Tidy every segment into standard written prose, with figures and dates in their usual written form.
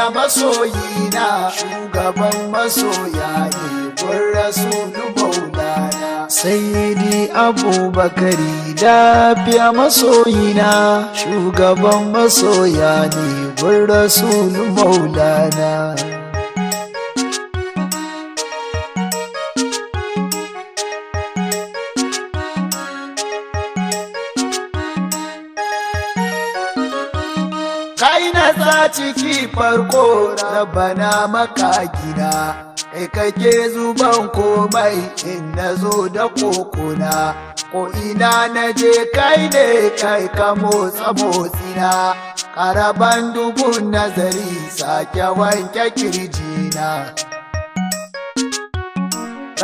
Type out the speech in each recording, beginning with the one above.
lafiya masoyina, shugaban masoya ne gun rasulu maulana. Sayyidi Abubakari lafiya masoyina, shugaban masoya ne gun rasulu maulana. Kai na sa ciki farko rabana maka gida, kai kake zuban komai in na zo da kokona, ko ina na je kai ne kai ka motsa motsina, karaban dubun nazari sake wanke kirjina.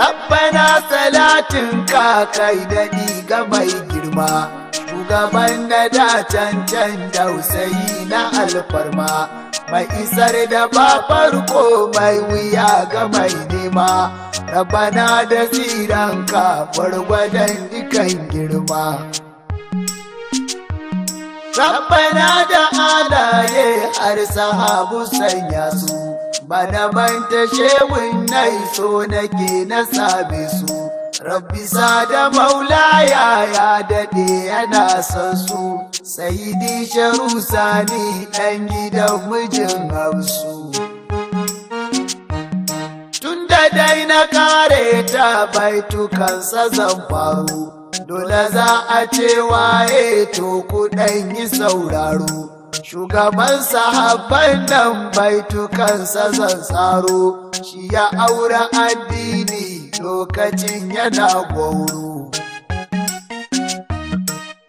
Rabbana salatin ka kai daɗi ga mai girma, shugaban na da cancan dausayi na alfarma, mai isar da ba farko mai wuya ga mai nema. Rabbana da tsiranka gwargwadon dukan girma. Rabbana da alaye har sahabu sanya su, bana manta shewun nai so nake na same su. Rabbi sada maulaya ya daɗe yana son su, Sayyidi Sharu Sani ɗan gidan mijin Hafsu. Tunda dai na kare ta baitukansa zan faru, dole za a ce waye to ku ɗan yi sauraro. Shugaban sahabban nan baitukansa zan tsaro, shi ya aure addini lokacin yana gwauro.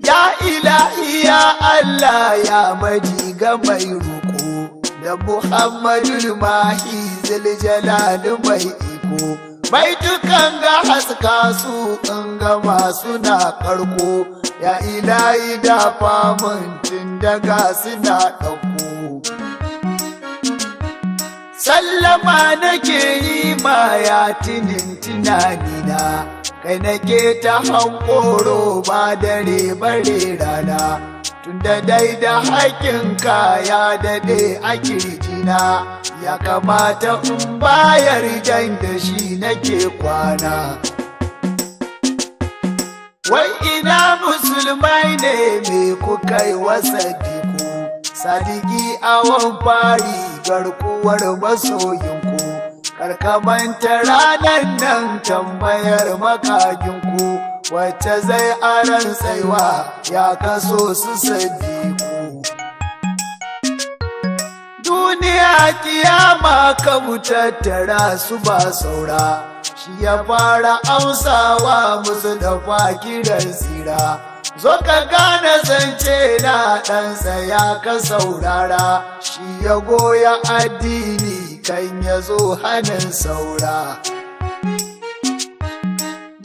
Ya ilahi ya Allah ya maji ga mai roƙo, da Muhammadul Mahi Zuljalal mai iko. Baitukan ga haska su in gama suna karko, ya ilahi da famun tun daga suna ɗauko. Sallama nake yi ma ya tinin tunanina, kai nake ta hankoro ba dare bare rana. Tunda dai da haƙinka ya daɗe a kirjina, ya kamata in bayar jan da shi nake kwana. Wai ina musulmai ne me kuka yi wasa diku, sadiki awon fari garkuwar masoyinku, karkamanta ranar nan tambayar makaginku, wacce zai aran tsaiwa ya kaso su sadiku. Duniya kiyama ka tattara su ba saura, shi ya fara amsawa musu da fakirar tsira. Zo ka gane zance na ɗansa ya ka saurara, shi ya goya addini kan ya zo hannun saura.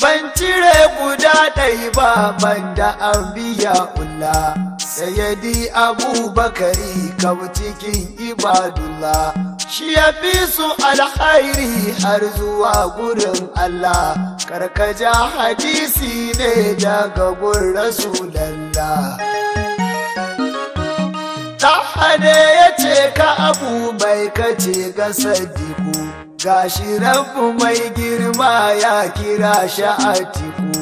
Ban cire guda ɗai ba banda an biya ulla, Sayyidi Abubakari kam cikin ibadullah, shi ya fi su alhairi har zuwa gurin Allah. Karkaja hadisi ne daga gun Rasulallah. Tahane ya ce ka abu mai kace ga sadiku, gashi rabu mai girma ya kira shi atiku.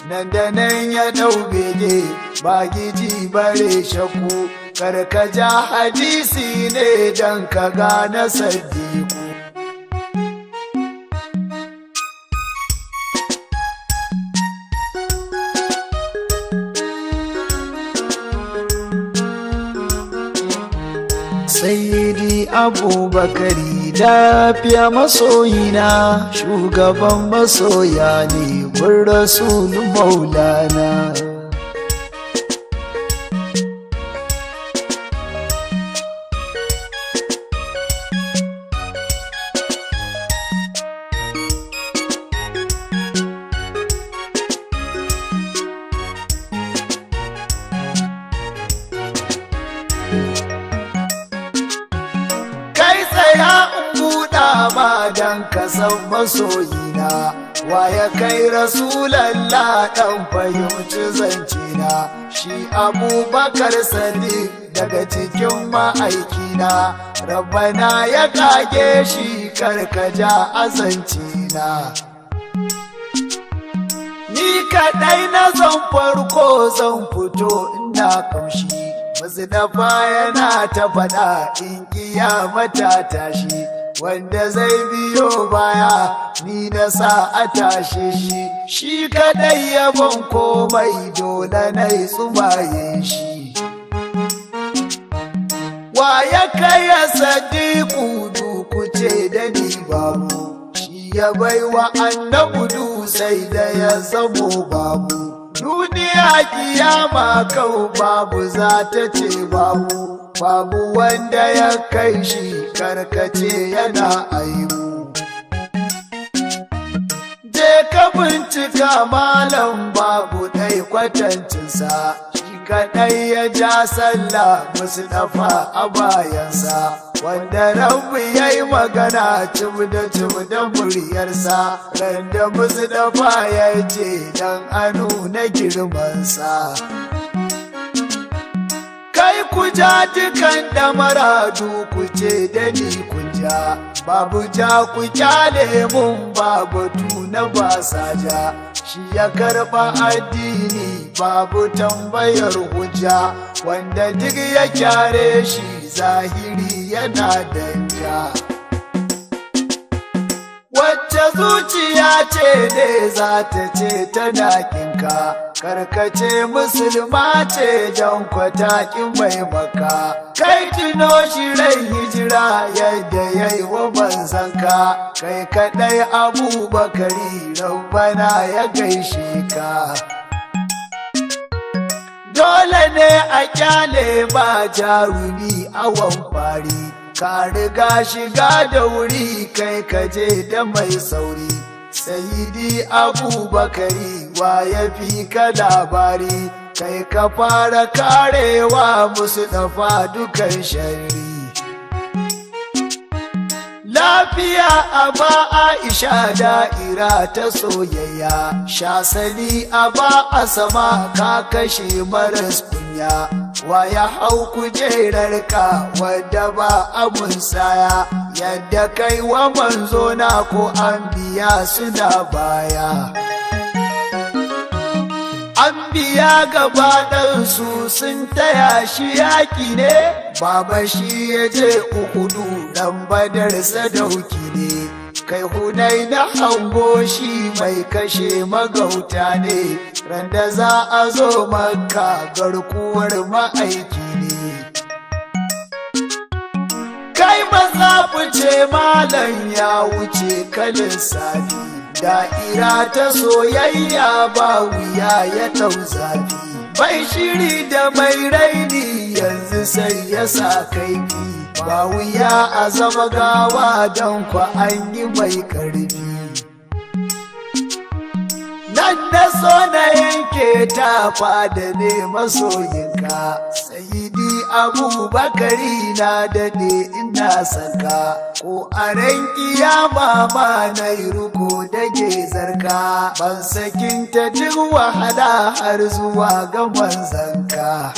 Nan da nan ya ɗau bege ba giji bare shaku, karkaja hadisi ne don ka gane sadiku. Sayyidi Abubakari lafiya masoyina, shugaban masoya ne gun rasulu maulana. Dan ka san masoyina, wa ya kai Rasulallah dan fahimci zancina. Shi Abubakar Sadiq daga cikin ma'aikina, rabbana ya kage shi karkaja azanci na. Ni kaɗai na zan farko zan fito ina kamshi, wasu dafa yana ta faɗa in kiyama ta tashi, wanda zai biyo baya ni na sa a tashe shi, shi kaɗai yabon komai dole na yi tsumaye shi. Wa ya kai ya sadiku duku ce da ni babu, ya baiwa annabudu sai da ya zamo babu, duniya kiyama kau babu za ta ce babu, babu wanda ya kai shi karkace yana aibu. Je ka bincika malam babu ɗai kwatancinsa, shi kaɗai ya ja sallah musu dafa a bayansa, wanda rabu ya yi magana cib da muryarsa, randa musu dafa ya ce dan anu na girmansa. Kai ku ja dukan damaradu ku ce da ni kun ja, babu ja ku kyale mun babu tuna ba sa ja, shi ya karɓa addini babu tambayar hujja, wanda duk ya kyare shi zahiri yana danja. Wacce zuciya ce ne za ta ce tana kinka, karkace musulma ce don kwatakin mai maka, kai tuno shi rai hijira yadda ya yi wa manzanka, kai kaɗai Abubakari rabbana ya gaishe ka. Dole ne a kyale ba jarumi awon fari, ka riga shiga da wuri kai kaje da mai sauri, Sayyidi Abubakari wa ya fi ka labari, kai ka fara karewa musu dafa dukan shari. Lafiya a ba Aisha da'ira ta soyayya, shasali a ba a sama ka kashe maras kunya, wa ya hau kujerarka wadda ba abun saya, yadda kai wa manzo na ko an biya suna baya. An biya gaba ɗansu sun taya shi yaƙi ne, baba shi ya je Uhudu ɗan Badar sadauki ne, kai Hunai na hango shi mai kashe magauta ne, randa za a zo Makka garkuwar ma'aiki ne. Kai maza fice malam ya wuce kalin safi, da'ira ta soyayya ba wuya ya ɗau zafi, bai shiri da mai raini yanzu sai ya sa kaifi, ba wuya a zama gawa don kwa an yi mai ƙarfi. Nan da so na yanke tafa da ne masoyinka, Sayyidi Abubakari na daɗe ina saka, ko a ran kiyama ma na yi ruko da gezarka, ban sakinta duk wahala har zuwa ga manzanka.